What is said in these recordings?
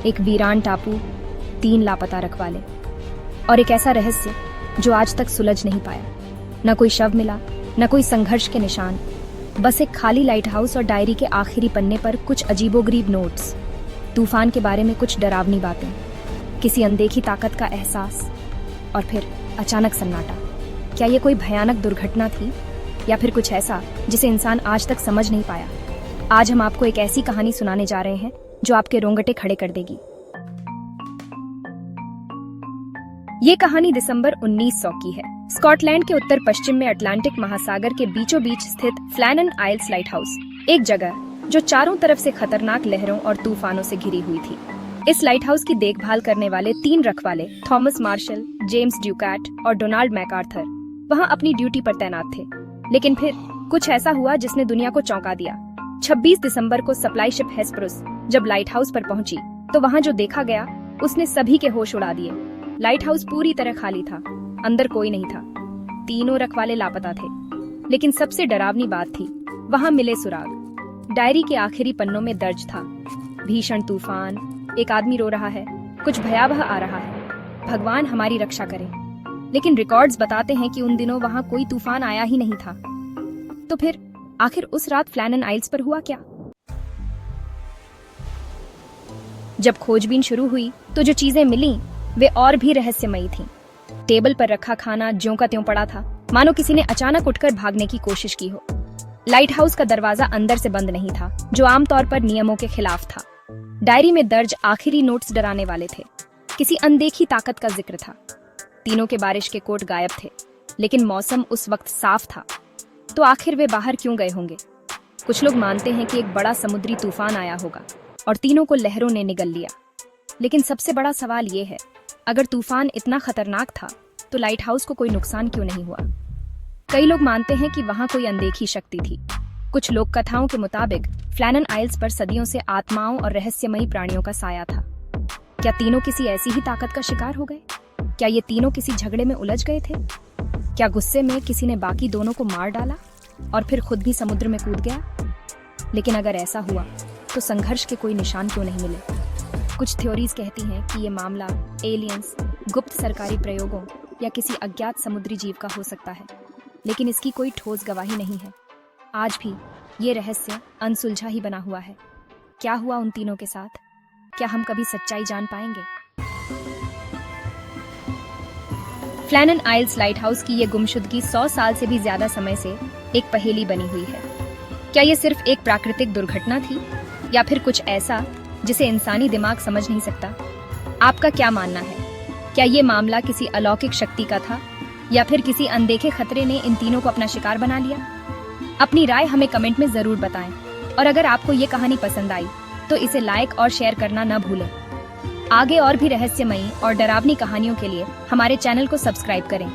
एक वीरान टापू, 3 लापता रखवाले और एक ऐसा रहस्य जो आज तक सुलझ नहीं पाया। न कोई शव मिला, न कोई संघर्ष के निशान, बस एक खाली लाइट हाउस और डायरी के आखिरी पन्ने पर कुछ अजीबोगरीब नोट्स, तूफान के बारे में कुछ डरावनी बातें, किसी अनदेखी ताकत का एहसास और फिर अचानक सन्नाटा। क्या ये कोई भयानक दुर्घटना थी या फिर कुछ ऐसा जिसे इंसान आज तक समझ नहीं पाया? आज हम आपको एक ऐसी कहानी सुनाने जा रहे हैं जो आपके रोंगटे खड़े कर देगी। ये कहानी दिसंबर 1900 की है। स्कॉटलैंड के उत्तर पश्चिम में अटलांटिक महासागर के बीचों बीच स्थित फ्लैनन आइल्स लाइट हाउस, एक जगह जो चारों तरफ से खतरनाक लहरों और तूफानों से घिरी हुई थी। इस लाइट हाउस की देखभाल करने वाले 3 रखवाले, थॉमस मार्शल, जेम्स ड्यूकैट और डोनाल्ड मैकार्थर, वहाँ अपनी ड्यूटी पर तैनात थे। लेकिन फिर कुछ ऐसा हुआ जिसने दुनिया को चौंका दिया। 26 दिसंबर को सप्लाई शिप हेस्परुस जब लाइट हाउस पर पहुंची तो वहाँ जो देखा गया उसने सभी के होश उड़ा दिए। लाइट हाउस पूरी तरह खाली था, अंदर कोई नहीं था, तीनों रखवाले लापता थे। लेकिन सबसे डरावनी बात थी, वहाँ मिले सुराग। डायरी के आखिरी पन्नों में दर्ज था, भीषण तूफान, एक आदमी रो रहा है, कुछ भयावह आ रहा है, भगवान हमारी रक्षा करे। लेकिन रिकॉर्ड्स बताते हैं कि उन दिनों वहाँ कोई तूफान आया ही नहीं था। तो फिर आखिर उस रात फ्लैनन आइल्स पर हुआ क्या? जब खोजबीन शुरू हुई तो जो चीजें मिली वे और भी रहस्यमयी थीं। टेबल पर रखा खाना ज्यों का त्यों पड़ा था, मानो किसी ने अचानक उठकर भागने की कोशिश की हो। लाइट हाउस का दरवाजा अंदर से बंद नहीं था, जो आमतौर पर नियमों के खिलाफ था। डायरी में दर्ज आखिरी नोट्स डराने वाले थे, किसी अनदेखी ताकत का जिक्र था। तीनों के बारिश के कोट गायब थे, लेकिन मौसम उस वक्त साफ था। तो आखिर वे बाहर क्यों गए होंगे? कुछ लोग मानते हैं कि एक बड़ा समुद्री तूफान आया होगा और तीनों को लहरों ने निगल लिया। लेकिन सबसे बड़ा सवाल ये है, अगर तूफान इतना खतरनाक था तो लाइट हाउस को कोई नुकसान क्यों नहीं हुआ? कई लोग मानते हैं कि वहां कोई अनदेखी शक्ति थी। कुछ लोक कथाओं के मुताबिक फ्लैनन आइल्स पर सदियों से आत्माओं और रहस्यमयी प्राणियों का साया था। क्या तीनों किसी ऐसी ही ताकत का शिकार हो गए? क्या ये तीनों किसी झगड़े में उलझ गए थे? क्या गुस्से में किसी ने बाकी दोनों को मार डाला और फिर खुद भी समुद्र में कूद गया? लेकिन अगर ऐसा हुआ तो संघर्ष के कोई निशान क्यों नहीं मिले? कुछ थ्योरीज कहती हैं कि ये मामला एलियंस, गुप्त सरकारी प्रयोगों या किसी अज्ञात समुद्री जीव का हो सकता है, लेकिन इसकी कोई ठोस गवाही नहीं है। आज भी ये रहस्य अनसुलझा ही बना हुआ है। क्या हुआ उन तीनों के साथ? क्या हम कभी सच्चाई जान पाएंगे? फ्लैनन आइल्स लाइट हाउस की ये गुमशुदगी 100 साल से भी ज्यादा समय से एक पहेली बनी हुई है। क्या ये सिर्फ एक प्राकृतिक दुर्घटना थी या फिर कुछ ऐसा जिसे इंसानी दिमाग समझ नहीं सकता? आपका क्या मानना है? क्या ये मामला किसी अलौकिक शक्ति का था या फिर किसी अनदेखे खतरे ने इन तीनों को अपना शिकार बना लिया? अपनी राय हमें कमेंट में जरूर बताएं और अगर आपको ये कहानी पसंद आई तो इसे लाइक और शेयर करना न भूलें। आगे और भी रहस्यमयी और डरावनी कहानियों के लिए हमारे चैनल को सब्सक्राइब करें।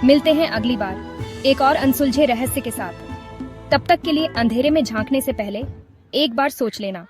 मिलते हैं अगली बार एक और अनसुलझे रहस्य के साथ। तब तक के लिए अंधेरे में झांकने से पहले एक बार सोच लेना,